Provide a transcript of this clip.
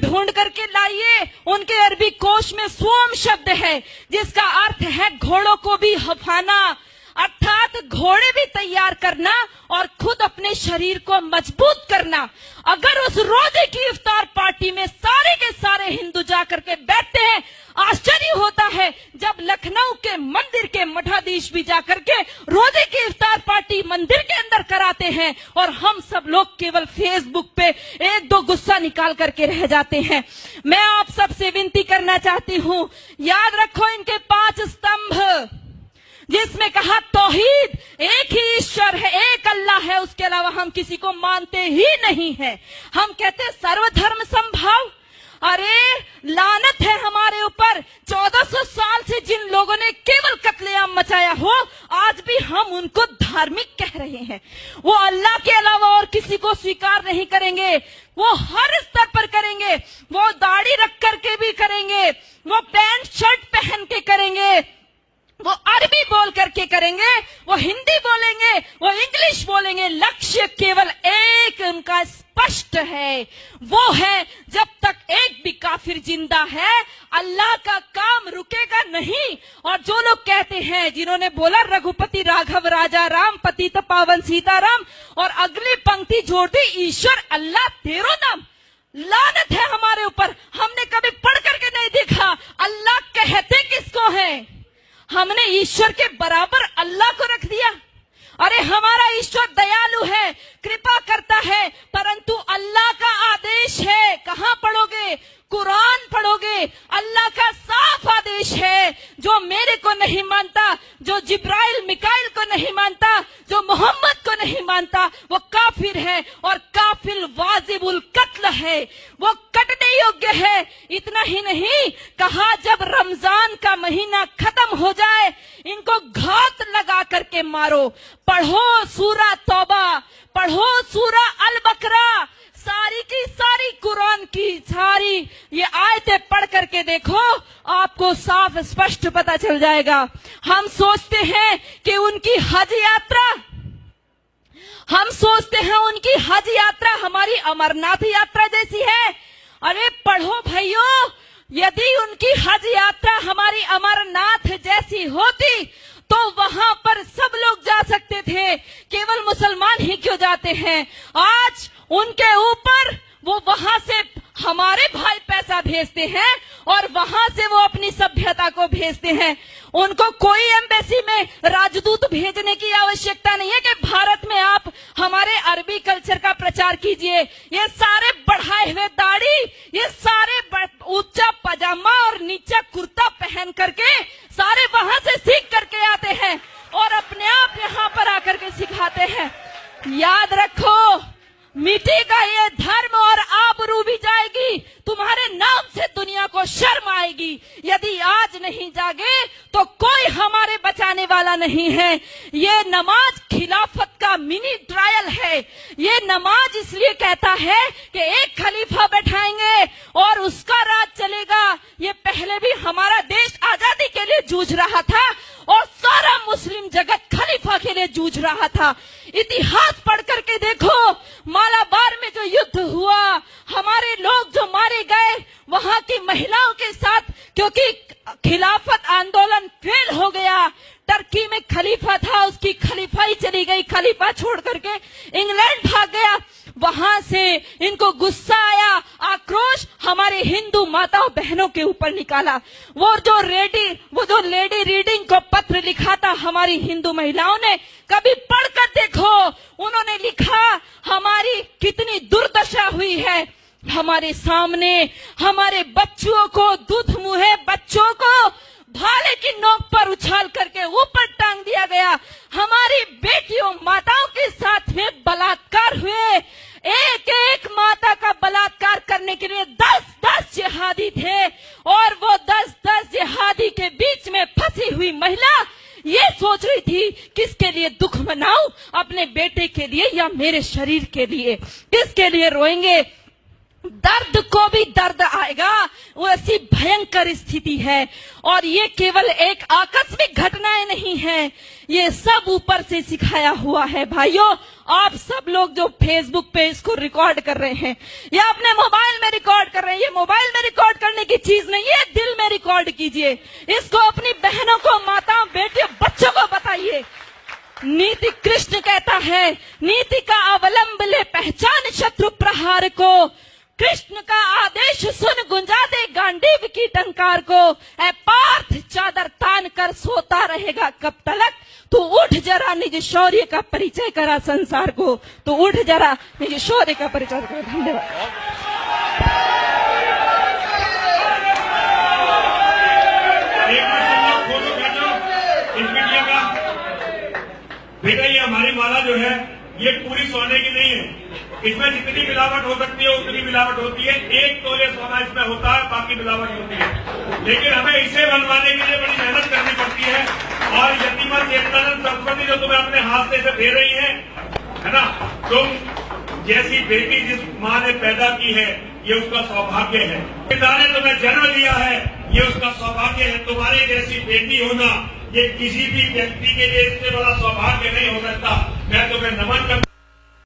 ढूंढ करके लाइए। उनके अरबी कोश में स्वम शब्द है जिसका अर्थ है घोड़ों को भी हफाना, अर्थात घोड़े भी तैयार करना और खुद अपने शरीर को मजबूत करना। अगर उस रोजे की इफ्तार पार्टी में सारे के सारे हिंदू जाकर के बैठते हैं, आश्चर्य होता है जब लखनऊ के मंदिर के मठाधीश भी जाकर के रोजे की इफ्तार पार्टी मंदिर के अंदर कराते हैं और हम सब लोग केवल फेसबुक पे एक दो गुस्सा निकाल करके रह जाते हैं। मैं आप सबसे विनती करना चाहती हूँ, याद रखो इनके 5 स्तंभ जिसमें कहा तौहीद, एक ही ईश्वर है, एक अल्लाह है, उसके अलावा हम किसी को मानते ही नहीं है। हम कहते हैं सर्वधर्म संभाव। अरे लानत है हमारे ऊपर, 1400 साल से जिन लोगों ने केवल कत्लेआम मचाया हो, आज भी हम उनको धार्मिक कह रहे हैं। वो अल्लाह के अलावा और किसी को स्वीकार नहीं करेंगे, वो हर स्तर पर करेंगे, वो दाढ़ी रख करके भी करेंगे, वो पैंट शर्ट पहन के करेंगे, वो अरबी बोल करके करेंगे, वो हिंदी बोलेंगे, वो इंग्लिश बोलेंगे। लक्ष्य केवल एक उनका स्पष्ट है, वो है जब तक एक भी काफिर जिंदा है अल्लाह का काम रुकेगा नहीं। और जो लोग कहते हैं, जिन्होंने बोला रघुपति राघव राजा राम पतित पावन सीताराम और अगली पंक्ति जोड़ दी ईश्वर अल्लाह तेरो नाम, लानत है हमारे ऊपर। हमने कभी पढ़ करके नहीं देखा अल्लाह कहते किसको है। हमने ईश्वर के बराबर अल्लाह को रख दिया। अरे हमारा ईश्वर दयालु है, कृपा करता है, परंतु अल्लाह का आदेश है। कहाँ पढ़ोगे? कुरान पढ़ोगे। अल्लाह का साफ आदेश है, जो मेरे को नहीं मानता, जो जिब्राइल मिकाइल को नहीं मानता, जो मोहम्मद को नहीं मानता, वो काफिर है और काफिर वाजिबुल कत्ल है, वो कटने योग्य है। इतना ही नहीं, कहा जब रमजान का महीना खत्म हो जाए इनको घात लगा करके मारो। पढ़ो सूरा तौबा, पढ़ो सूरा अल बकरा, सारी की सारी कुरान की सारी ये आयतें पढ़ करके देखो, आपको साफ स्पष्ट पता चल जाएगा। हम सोचते हैं कि उनकी हज यात्रा, हम सोचते हैं उनकी हज यात्रा हमारी अमरनाथ यात्रा जैसी है। अरे पढ़ो भाइयों, यदि उनकी हज यात्रा हमारी अमरनाथ जैसी होती तो वहां पर सब लोग जा सकते थे, केवल मुसलमान ही क्यों जाते हैं। आज उनके ऊपर वो वहां से हमारे भाई पैसा भेजते हैं और वहां से वो अपनी सभ्यता को भेजते हैं। उनको कोई एम्बेसी में राजदूत भेजने की आवश्यकता नहीं है कि भारत में आप हमारे अरबी कल्चर का प्रचार कीजिए। ये सारे बढ़ाए हुए दाढ़ी, ये सारे ऊंचा पजामा और नीचा कुर्ता पहन करके सारे वहां से सीख करके आते हैं और अपने आप यहाँ पर आकर के सिखाते हैं। याद रखो, मिटेगा ये धर्म और आबरू भी जाएगी, तुम्हारे नाम से दुनिया को शर्म आएगी। यदि आज नहीं जागे तो कोई हमारे बचाने वाला नहीं है। ये नमाज खिलाफत का मिनी ट्रायल है। ये नमाज इसलिए कहता है कि एक खलीफा बैठाएंगे और उसका राज चलेगा। ये पहले भी हमारा देश आजादी के लिए जूझ रहा था और सारा मुस्लिम जगत खलीफा के लिए जूझ रहा था। इतिहास पढ़ करके देखो, मालाबार में जो युद्ध हुआ, हमारे लोग जो मारे गए वहां की महिलाओं के साथ, क्योंकि खिलाफत आंदोलन फेल हो गया। टर्की में खलीफा था, उसकी खलीफाई चली गई, खलीफा छोड़ करके इंग्लैंड भाग गया। वहां से इनको गुस्सा आया, आक्रोश हमारे हिंदू माताओं बहनों के ऊपर निकाला। वो जो लेडी रीडिंग को पत्र लिखा था हमारी हिंदू महिलाओं ने, कभी पढ़कर देखो। उन्होंने लिखा हमारी कितनी दुर्दशा हुई है। हमारे सामने हमारे बच्चों को, दूध मुहे बच्चों को भाले की नोक पर उछाल करके ऊपर टांग दिया गया। हमारी बेटियों माताओं के साथ में बलात्कार हुए। एक एक माता का बलात्कार करने के लिए 10-10 जिहादी थे और वो 10-10 जिहादी के बीच में फंसी हुई महिला ये सोच रही थी किसके लिए दुख मनाऊं, अपने बेटे के लिए या मेरे शरीर के लिए, किसके लिए रोएंगे। दर्द को भी दर्द आएगा, वो ऐसी भयंकर स्थिति है। और ये केवल एक आकस्मिक घटनाएं नहीं है, ये सब ऊपर से सिखाया हुआ है। भाइयों, आप सब लोग जो फेसबुक पे इसको रिकॉर्ड कर रहे हैं या अपने मोबाइल में रिकॉर्ड कर रहे हैं, ये मोबाइल में रिकॉर्ड करने की चीज नहीं है, दिल में रिकॉर्ड कीजिए। इसको अपनी बहनों को, माताओं, बेटियों, बच्चों को बताइए। नीति कृष्ण कहता है, नीति का अवलंब ले पहचान शत्रु प्रहार को। कृष्ण का आदेश सुन गुंजा दे गांडीव की टंकार को। ऐ पार्थ चादर तान कर सोता रहेगा कब तलक, तू उठ जरा निज शौर्य का परिचय करा संसार को। तू उठ जरा निज शौर्य का परिचय करा। धन्यवाद। बेटा ये हमारी माला जो है ये पूरी सोने की नहीं है, इसमें जितनी मिलावट हो सकती है उतनी मिलावट होती है। 1 तोले सोना इसमें होता है, बाकी मिलावट होती है। लेकिन हमें इसे बनवाने के लिए बड़ी मेहनत करनी पड़ती है। और यतीमा चेतनानंद सरस्वती जो तुम्हें अपने हाथ से इसे दे रही है ना, तुम जैसी बेटी जिस माँ ने पैदा की है ये उसका सौभाग्य है। पिता ने तुम्हें जन्म दिया है ये उसका सौभाग्य है। तुम्हारी जैसी बेटी होना ये किसी भी व्यक्ति के लिए इससे बड़ा सौभाग्य नहीं हो सकता। मैं तुम्हें नमन करता